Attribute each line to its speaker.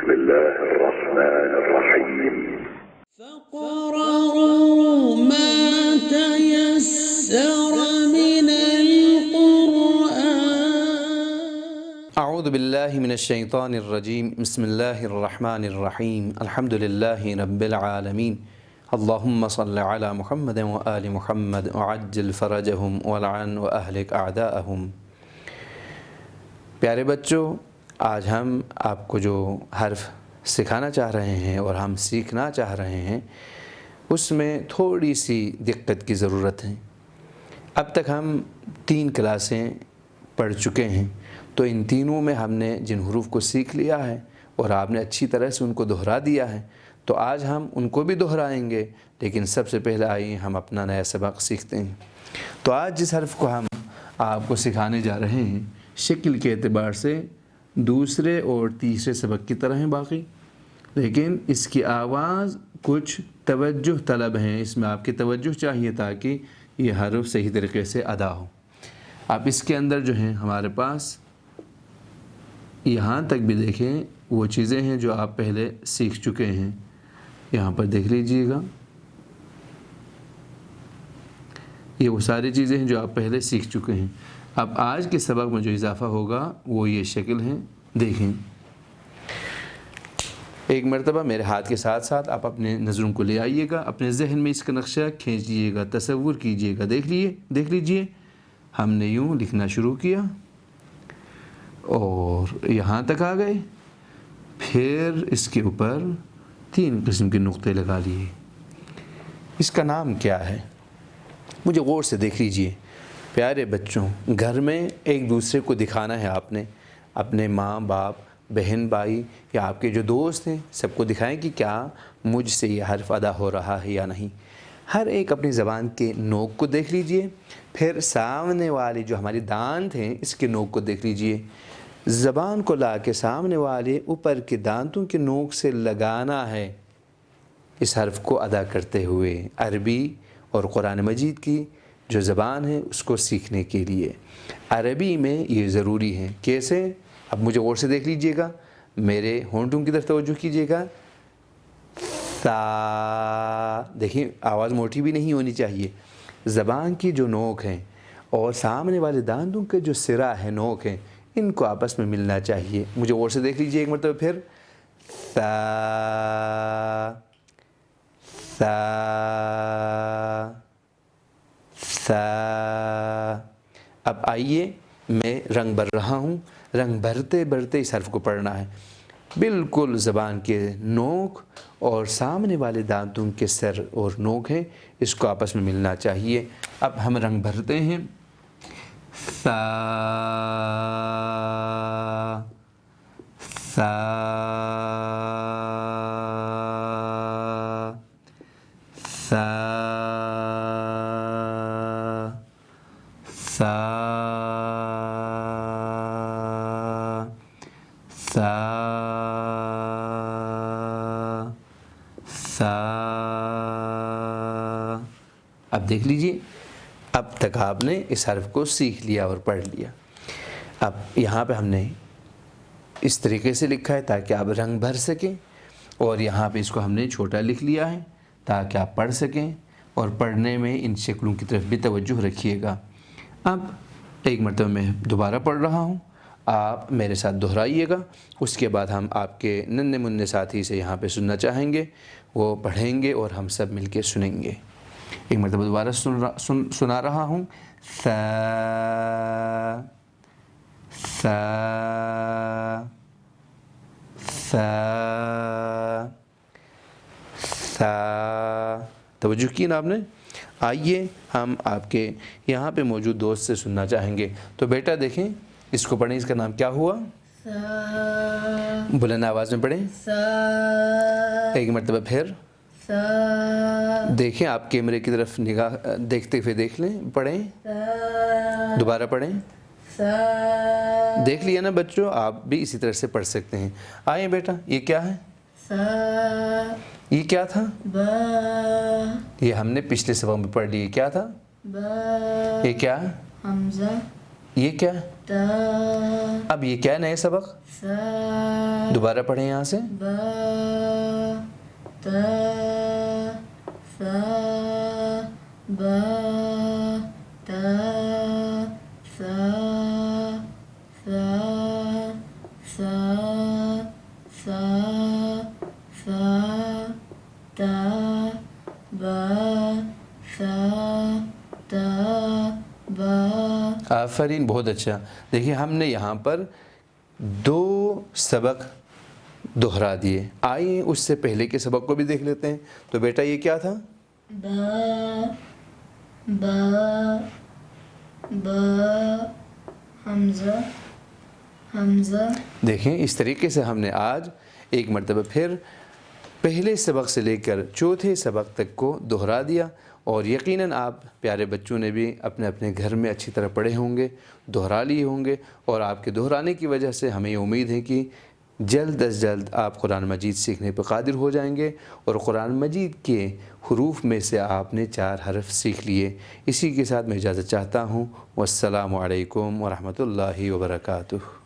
Speaker 1: بسم الله الرحمن الرحيم.
Speaker 2: فاقرؤوا ما تيسر من القرآن.
Speaker 3: اعوذ باللہ من الشیطان الرجیم بسم اللہ الرحمن الرحیم الحمد للہ رب العالمین اللہم صل علی محمد وآل محمد وعجل فرجہم ولعن واہلک اعداءہم۔ پیارے بچوں، آج ہم آپ کو جو حرف سکھانا چاہ رہے ہیں اور ہم سیکھنا چاہ رہے ہیں اس میں تھوڑی سی دقت کی ضرورت ہے۔ اب تک ہم 3 کلاسیں پڑھ چکے ہیں، تو ان تینوں میں ہم نے جن حروف کو سیکھ لیا ہے اور آپ نے اچھی طرح سے ان کو دہرا دیا ہے، تو آج ہم ان کو بھی دہرائیں گے، لیکن سب سے پہلے آئیے ہم اپنا نیا سبق سیکھتے ہیں۔ تو آج جس حرف کو ہم آپ کو سکھانے جا رہے ہیں، شکل کے اعتبار سے دوسرے اور تیسرے سبق کی طرح ہیں باقی، لیکن اس کی آواز کچھ توجہ طلب ہیں، اس میں آپ کی توجہ چاہیے تاکہ یہ حرف صحیح طریقے سے ادا ہو۔ اب اس کے اندر جو ہیں ہمارے پاس یہاں تک بھی دیکھیں وہ چیزیں ہیں جو آپ پہلے سیکھ چکے ہیں، یہاں پر دیکھ لیجئے گا، یہ وہ ساری چیزیں ہیں جو آپ پہلے سیکھ چکے ہیں۔ اب آج کے سبق میں جو اضافہ ہوگا وہ یہ شکل ہیں، دیکھیں۔ ایک مرتبہ میرے ہاتھ کے ساتھ ساتھ آپ اپنے نظروں کو لے آئیے گا، اپنے ذہن میں اس کا نقشہ کھینچ لیجیے گا، تصور کیجیے گا، دیکھ لیجیے ہم نے یوں لکھنا شروع کیا اور یہاں تک آ گئے، پھر اس کے اوپر 3 قسم کے نقطے لگا لیے۔ اس کا نام کیا ہے؟ مجھے غور سے دیکھ لیجئے۔ پیارے بچوں، گھر میں ایک دوسرے کو دکھانا ہے، آپ نے اپنے ماں باپ بہن بھائی یا آپ کے جو دوست ہیں سب کو دکھائیں کہ کیا مجھ سے یہ حرف ادا ہو رہا ہے یا نہیں۔ ہر ایک اپنی زبان کے نوک کو دیکھ لیجئے، پھر سامنے والے جو ہماری دانت ہیں اس کے نوک کو دیکھ لیجئے۔ زبان کو لا کے سامنے والے اوپر کے دانتوں کے نوک سے لگانا ہے اس حرف کو ادا کرتے ہوئے، عربی اور قرآن مجید کی جو زبان ہے اس کو سیکھنے کے لیے۔ عربی میں یہ ضروری ہے۔ کیسے؟ اب مجھے غور سے دیکھ لیجئے گا، میرے ہونٹوں کی طرف توجہ کیجئے گا۔ سا، دیکھیں آواز موٹی بھی نہیں ہونی چاہیے، زبان کی جو نوک ہیں اور سامنے والے دانتوں کے جو سرا ہے، نوک ہیں، ان کو آپس میں ملنا چاہیے۔ مجھے غور سے دیکھ لیجئے ایک مرتبہ پھر۔ سا، سا، سا۔ اب آئیے میں رنگ بھر رہا ہوں، رنگ بھرتے بھرتے اس حرف کو پڑھنا ہے، بالکل زبان کے نوک اور سامنے والے دانتوں کے سر اور نوک ہیں، اس کو آپس میں ملنا چاہیے۔ اب ہم رنگ بھرتے ہیں۔ سا، سا، سا، سا، سا، سا۔ اب دیکھ لیجئے، اب تک آپ نے اس حرف کو سیکھ لیا اور پڑھ لیا۔ اب یہاں پہ ہم نے اس طریقے سے لکھا ہے تاکہ آپ رنگ بھر سکیں، اور یہاں پہ اس کو ہم نے چھوٹا لکھ لیا ہے تاکہ آپ پڑھ سکیں، اور پڑھنے میں ان شکلوں کی طرف بھی توجہ رکھیے گا۔ اب ایک مرتبہ میں دوبارہ پڑھ رہا ہوں، آپ میرے ساتھ دہرائیے گا، اس کے بعد ہم آپ کے ننھے منھے ساتھی سے یہاں پہ سننا چاہیں گے، وہ پڑھیں گے اور ہم سب مل کے سنیں گے۔ ایک مرتبہ دوبارہ سنا رہا ہوں۔ سا، سا، سا، سا۔ توجہ کی نا آپ نے؟ آئیے ہم آپ کے یہاں پہ موجود دوست سے سننا چاہیں گے، تو بیٹا دیکھیں اس کو پڑھیں، اس کا نام کیا ہوا؟
Speaker 2: سا،
Speaker 3: بلند آواز میں پڑھیں۔
Speaker 2: سا،
Speaker 3: ایک مرتبہ پھر
Speaker 2: سا،
Speaker 3: دیکھیں، آپ کیمرے کی طرف نگاہ دیکھتے ہوئے دیکھ لیں، پڑھیں،
Speaker 2: سا،
Speaker 3: دوبارہ پڑھیں۔
Speaker 2: سا،
Speaker 3: دیکھ لیا نا بچوں، آپ بھی اسی طرح سے پڑھ سکتے ہیں۔ آئیں بیٹا، یہ کیا ہے؟
Speaker 2: سا،
Speaker 3: یہ کیا تھا؟
Speaker 2: با،
Speaker 3: یہ ہم نے پچھلے سبق میں پڑھ لی، کیا تھا؟
Speaker 2: با،
Speaker 3: یہ کیا؟
Speaker 2: حمزہ،
Speaker 3: یہ کیا ہے؟
Speaker 2: تا
Speaker 3: اب یہ کیا نئے سبق؟
Speaker 2: سا
Speaker 3: دوبارہ پڑھیں یہاں سے.
Speaker 2: با تا سا با تا سا سا سا سا سا تا با سا تا با.
Speaker 3: آفرین، بہت اچھا. دیکھیے ہم نے یہاں پر 2 سبق دہرا دیے. آئیے اس سے پہلے کے سبق کو بھی دیکھ لیتے ہیں. تو بیٹا یہ کیا تھا؟
Speaker 2: با با با حمزہ حمزہ.
Speaker 3: دیکھیں اس طریقے سے ہم نے آج ایک مرتبہ پھر پہلے سبق سے لے کر چوتھے سبق تک کو دہرا دیا. اور یقیناً آپ پیارے بچوں نے بھی اپنے اپنے گھر میں اچھی طرح پڑھے ہوں گے، دہرا لیے ہوں گے. اور آپ کے دہرانے کی وجہ سے ہمیں یہ امید ہے کہ جلد از جلد آپ قرآن مجید سیکھنے پہ قادر ہو جائیں گے. اور قرآن مجید کے حروف میں سے آپ نے 4 حرف سیکھ لیے. اسی کے ساتھ میں اجازت چاہتا ہوں. والسلام علیکم ورحمۃ اللہ وبرکاتہ.